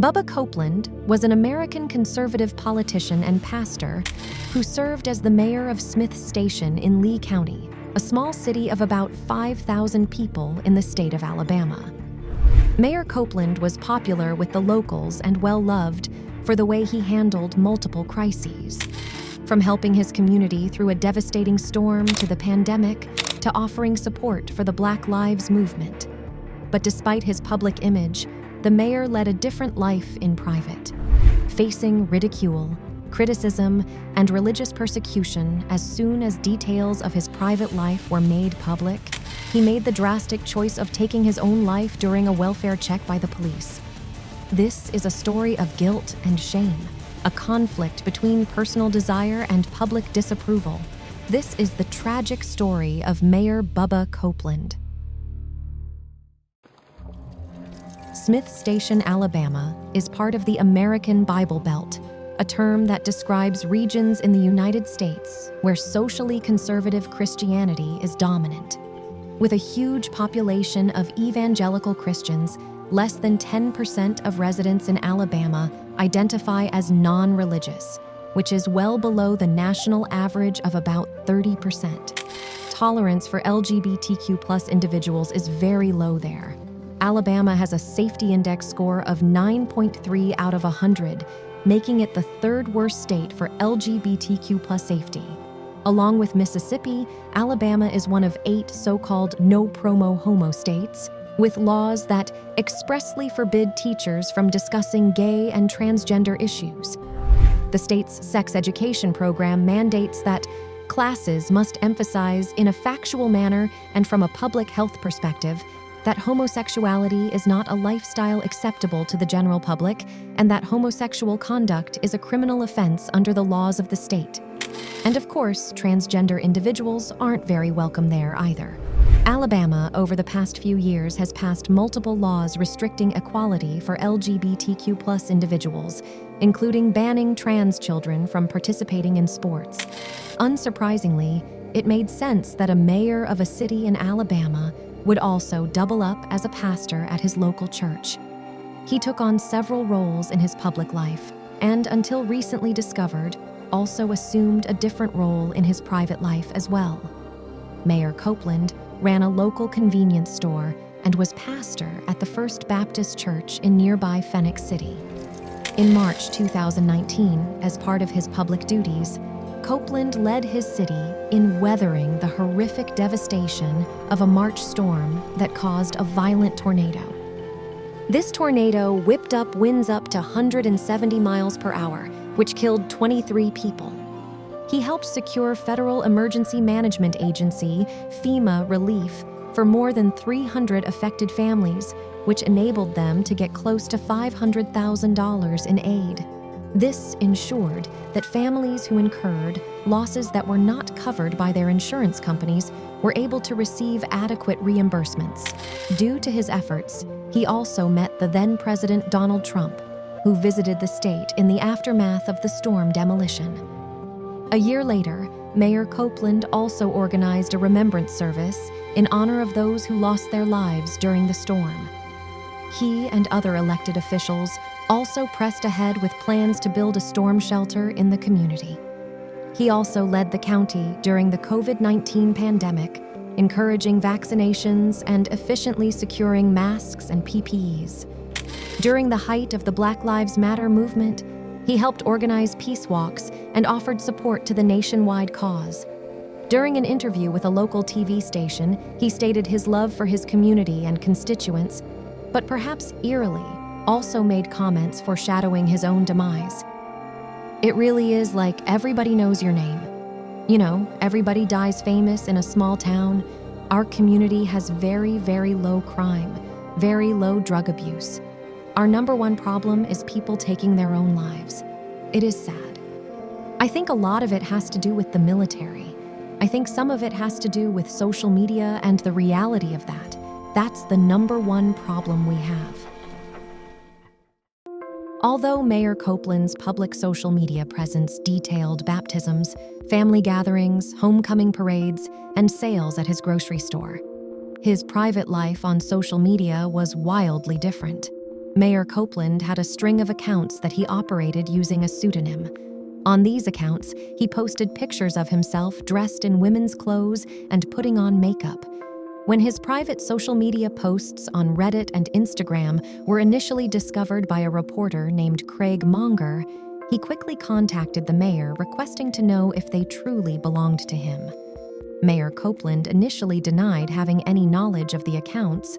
Bubba Copeland was an American conservative politician and pastor who served as the mayor of Smith Station in Lee County, a small city of about 5,000 people in the state of Alabama. Mayor Copeland was popular with the locals and well-loved for the way he handled multiple crises, from helping his community through a devastating storm to the pandemic to offering support for the Black Lives Movement. But despite his public image, the mayor led a different life in private, facing ridicule, criticism, and religious persecution as soon as details of his private life were made public. He made the drastic choice of taking his own life during a welfare check by the police. This is a story of guilt and shame, a conflict between personal desire and public disapproval. This is the tragic story of Mayor Bubba Copeland. Smith Station, Alabama, is part of the American Bible Belt, a term that describes regions in the United States where socially conservative Christianity is dominant. With a huge population of evangelical Christians, less than 10% of residents in Alabama identify as non-religious, which is well below the national average of about 30%. Tolerance for LGBTQ+ individuals is very low there. Alabama has a safety index score of 9.3 out of 100, making it the third worst state for LGBTQ+ safety. Along with Mississippi, Alabama is one of 8 so-called no-promo homo states, with laws that expressly forbid teachers from discussing gay and transgender issues. The state's sex education program mandates that classes must emphasize in a factual manner and from a public health perspective that homosexuality is not a lifestyle acceptable to the general public and that homosexual conduct is a criminal offense under the laws of the state. And of course, transgender individuals aren't very welcome there either. Alabama, over the past few years, has passed multiple laws restricting equality for LGBTQ+ individuals, including banning trans children from participating in sports. Unsurprisingly, it made sense that a mayor of a city in Alabama would also double up as a pastor at his local church. He took on several roles in his public life, and until recently discovered, also assumed a different role in his private life as well. Mayor Copeland ran a local convenience store and was pastor at the First Baptist Church in nearby Phoenix City. In March 2019, as part of his public duties, Copeland led his city in weathering the horrific devastation of a March storm that caused a violent tornado. This tornado whipped up winds up to 170 miles per hour, which killed 23 people. He helped secure Federal Emergency Management Agency, FEMA, relief for more than 300 affected families, which enabled them to get close to $500,000 in aid. This ensured that families who incurred losses that were not covered by their insurance companies were able to receive adequate reimbursements. Due to his efforts, he also met the then-President Donald Trump, who visited the state in the aftermath of the storm demolition. A year later, Mayor Copeland also organized a remembrance service in honor of those who lost their lives during the storm. He and other elected officials also pressed ahead with plans to build a storm shelter in the community. He also led the county during the COVID-19 pandemic, encouraging vaccinations and efficiently securing masks and PPEs. During the height of the Black Lives Matter movement, he helped organize peace walks and offered support to the nationwide cause. During an interview with a local TV station, he stated his love for his community and constituents, but perhaps eerily, also made comments foreshadowing his own demise. It really is like everybody knows your name. You know, everybody dies famous in a small town. Our community has very, very low crime, very low drug abuse. Our number one problem is people taking their own lives. It is sad. I think a lot of it has to do with the military. I think some of it has to do with social media and the reality of that. That's the number one problem we have. Although Mayor Copeland's public social media presence detailed baptisms, family gatherings, homecoming parades, and sales at his grocery store, his private life on social media was wildly different. Mayor Copeland had a string of accounts that he operated using a pseudonym. On these accounts, he posted pictures of himself dressed in women's clothes and putting on makeup. When his private social media posts on Reddit and Instagram were initially discovered by a reporter named Craig Monger, he quickly contacted the mayor requesting to know if they truly belonged to him. Mayor Copeland initially denied having any knowledge of the accounts,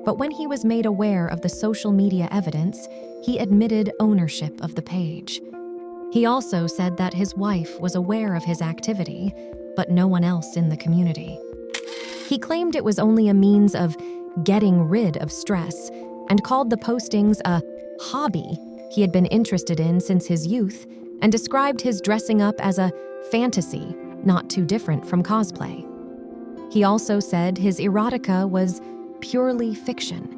but when he was made aware of the social media evidence, he admitted ownership of the page. He also said that his wife was aware of his activity, but no one else in the community. He claimed it was only a means of getting rid of stress and called the postings a hobby he had been interested in since his youth, and described his dressing up as a fantasy, not too different from cosplay. He also said his erotica was purely fiction.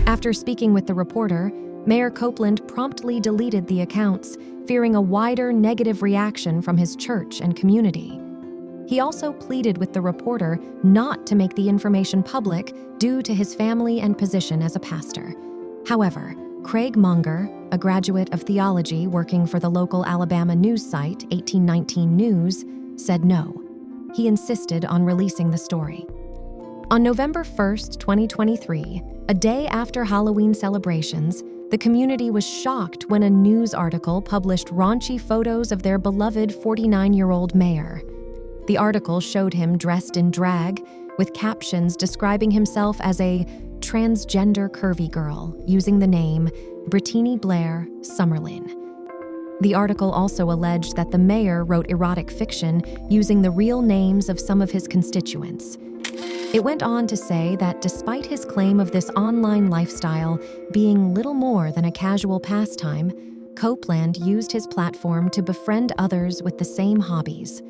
After speaking with the reporter, Mayor Copeland promptly deleted the accounts, fearing a wider negative reaction from his church and community. He also pleaded with the reporter not to make the information public due to his family and position as a pastor. However, Craig Monger, a graduate of theology working for the local Alabama news site 1819 News, said no. He insisted on releasing the story. On November 1st, 2023, a day after Halloween celebrations, the community was shocked when a news article published raunchy photos of their beloved 49-year-old mayor. The article showed him dressed in drag, with captions describing himself as a transgender curvy girl, using the name Brittany Blair Summerlin. The article also alleged that the mayor wrote erotic fiction using the real names of some of his constituents. It went on to say that despite his claim of this online lifestyle being little more than a casual pastime, Copeland used his platform to befriend others with the same hobbies.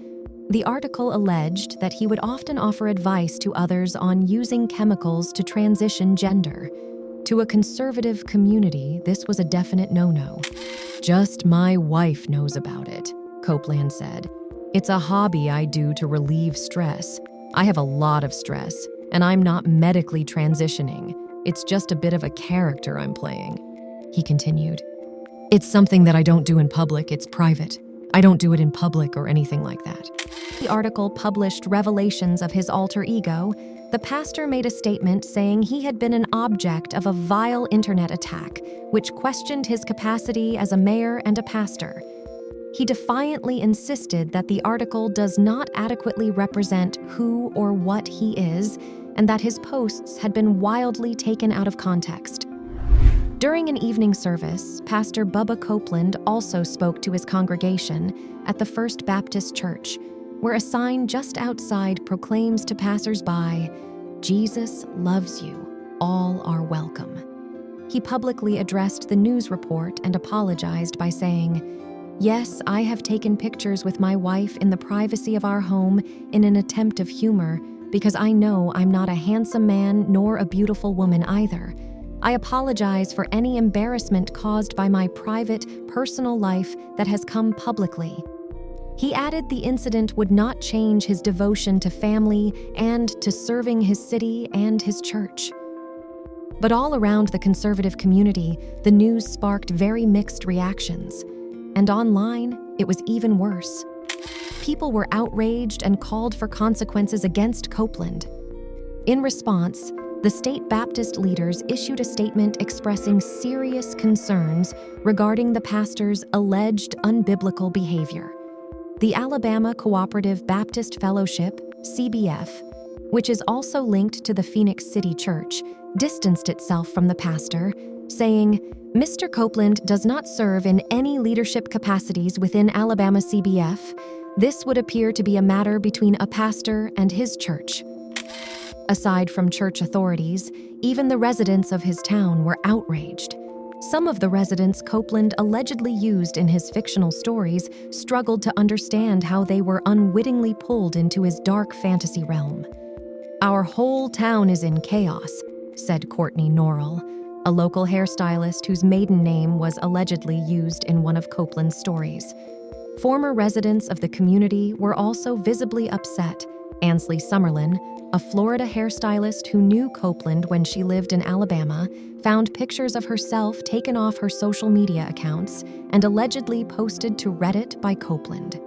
The article alleged that he would often offer advice to others on using chemicals to transition gender. To a conservative community, this was a definite no-no. "Just my wife knows about it," Copeland said. "It's a hobby I do to relieve stress. I have a lot of stress, and I'm not medically transitioning. It's just a bit of a character I'm playing," he continued. "It's something that I don't do in public, it's private. I don't do it in public or anything like that." The article published revelations of his alter ego. The pastor made a statement saying he had been an object of a vile internet attack, which questioned his capacity as a mayor and a pastor. He defiantly insisted that the article does not adequately represent who or what he is, and that his posts had been wildly taken out of context. During an evening service, Pastor Bubba Copeland also spoke to his congregation at the First Baptist Church, where a sign just outside proclaims to passers-by, "Jesus loves you, all are welcome." He publicly addressed the news report and apologized by saying, "Yes, I have taken pictures with my wife in the privacy of our home in an attempt of humor, because I know I'm not a handsome man nor a beautiful woman either. I apologize for any embarrassment caused by my private, personal life that has come publicly." He added the incident would not change his devotion to family and to serving his city and his church. But all around the conservative community, the news sparked very mixed reactions. And online, it was even worse. People were outraged and called for consequences against Copeland. In response, the state Baptist leaders issued a statement expressing serious concerns regarding the pastor's alleged unbiblical behavior. The Alabama Cooperative Baptist Fellowship, CBF, which is also linked to the Phoenix City Church, distanced itself from the pastor, saying, "Mr. Copeland does not serve in any leadership capacities within Alabama CBF. This would appear to be a matter between a pastor and his church." Aside from church authorities, even the residents of his town were outraged. Some of the residents Copeland allegedly used in his fictional stories struggled to understand how they were unwittingly pulled into his dark fantasy realm. "Our whole town is in chaos," said Courtney Norrell, a local hairstylist whose maiden name was allegedly used in one of Copeland's stories. Former residents of the community were also visibly upset. Ansley Summerlin, A Florida hairstylist who knew Copeland when she lived in Alabama found pictures of herself taken off her social media accounts and allegedly posted to Reddit by Copeland.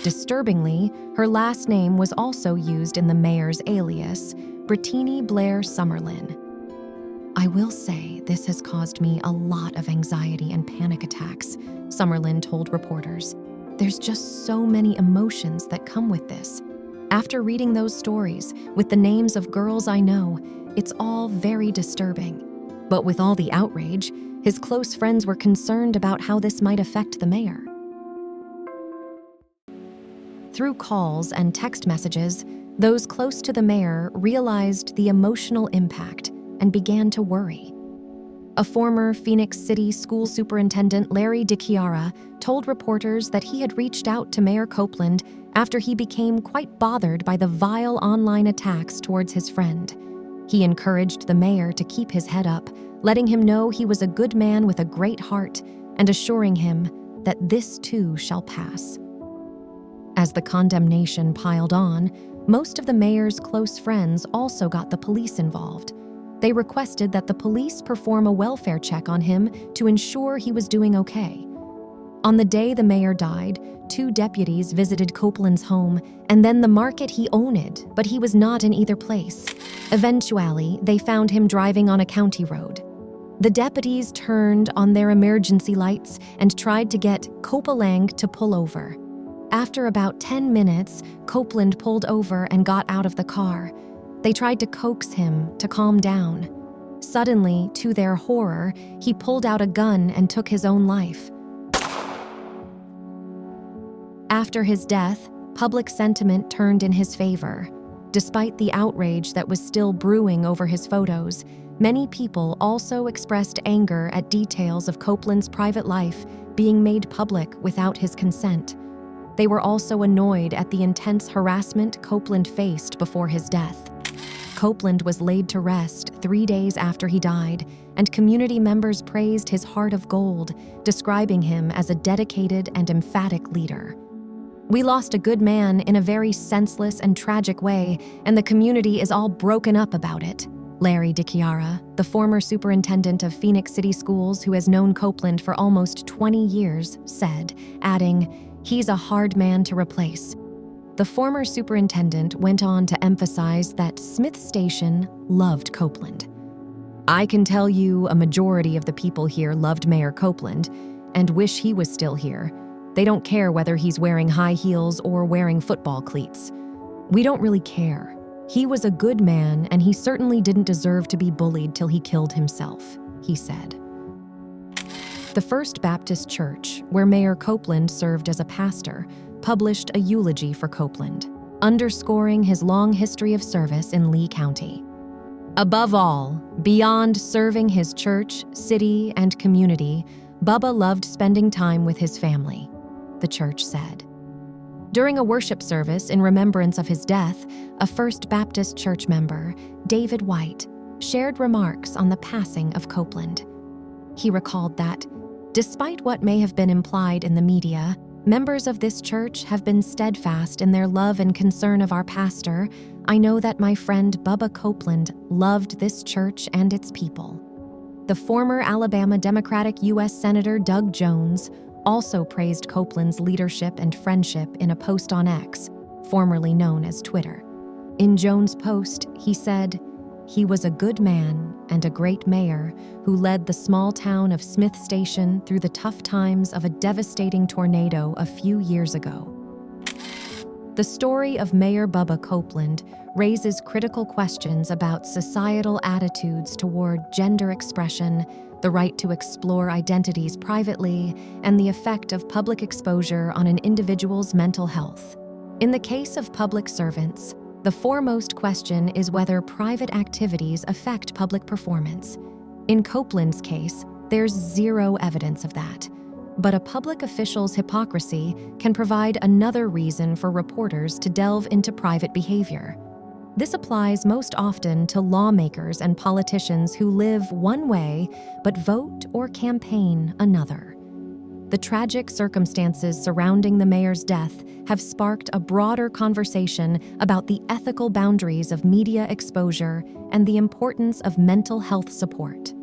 Disturbingly, her last name was also used in the mayor's alias, Brittany Blair Summerlin. "I will say this has caused me a lot of anxiety and panic attacks," Summerlin told reporters. "There's just so many emotions that come with this. After reading those stories, with the names of girls I know, it's all very disturbing. But with all the outrage, his close friends were concerned about how this might affect the mayor." Through calls and text messages, those close to the mayor realized the emotional impact and began to worry. A former Phoenix City school superintendent, Larry DiChiara, told reporters that he had reached out to Mayor Copeland after he became quite bothered by the vile online attacks towards his friend. He encouraged the mayor to keep his head up, letting him know he was a good man with a great heart and assuring him that this too shall pass. As the condemnation piled on, most of the mayor's close friends also got the police involved. They requested that the police perform a welfare check on him to ensure he was doing okay. On the day the mayor died, 2 deputies visited Copeland's home and then the market he owned, but he was not in either place. Eventually, they found him driving on a county road. The deputies turned on their emergency lights and tried to get Copeland to pull over. After about 10 minutes, Copeland pulled over and got out of the car. They tried to coax him to calm down. Suddenly, to their horror, he pulled out a gun and took his own life. After his death, public sentiment turned in his favor. Despite the outrage that was still brewing over his photos, many people also expressed anger at details of Copeland's private life being made public without his consent. They were also annoyed at the intense harassment Copeland faced before his death. Copeland was laid to rest 3 days after he died, and community members praised his heart of gold, describing him as a dedicated and emphatic leader. "We lost a good man in a very senseless and tragic way, and the community is all broken up about it," Larry DiChiara, the former superintendent of Phoenix City Schools who has known Copeland for almost 20 years, said, adding, "He's a hard man to replace." The former superintendent went on to emphasize that Smith Station loved Copeland. "I can tell you a majority of the people here loved Mayor Copeland and wish he was still here. They don't care whether he's wearing high heels or wearing football cleats. We don't really care. He was a good man and he certainly didn't deserve to be bullied till he killed himself," he said. The First Baptist Church, where Mayor Copeland served as a pastor, published a eulogy for Copeland, underscoring his long history of service in Lee County. "Above all, beyond serving his church, city, and community, Bubba loved spending time with his family," the church said. During a worship service in remembrance of his death, a First Baptist Church member, David White, shared remarks on the passing of Copeland. He recalled that, "Despite what may have been implied in the media, members of this church have been steadfast in their love and concern of our pastor. I know that my friend Bubba Copeland loved this church and its people." The former Alabama Democratic U.S. Senator Doug Jones also praised Copeland's leadership and friendship in a post on X, formerly known as Twitter. In Jones' post, he said, "He was a good man and a great mayor who led the small town of Smith Station through the tough times of a devastating tornado a few years ago." The story of Mayor Bubba Copeland raises critical questions about societal attitudes toward gender expression, the right to explore identities privately, and the effect of public exposure on an individual's mental health. In the case of public servants, the foremost question is whether private activities affect public performance. In Copeland's case, there's zero evidence of that. But a public official's hypocrisy can provide another reason for reporters to delve into private behavior. This applies most often to lawmakers and politicians who live one way but vote or campaign another. The tragic circumstances surrounding the mayor's death have sparked a broader conversation about the ethical boundaries of media exposure and the importance of mental health support.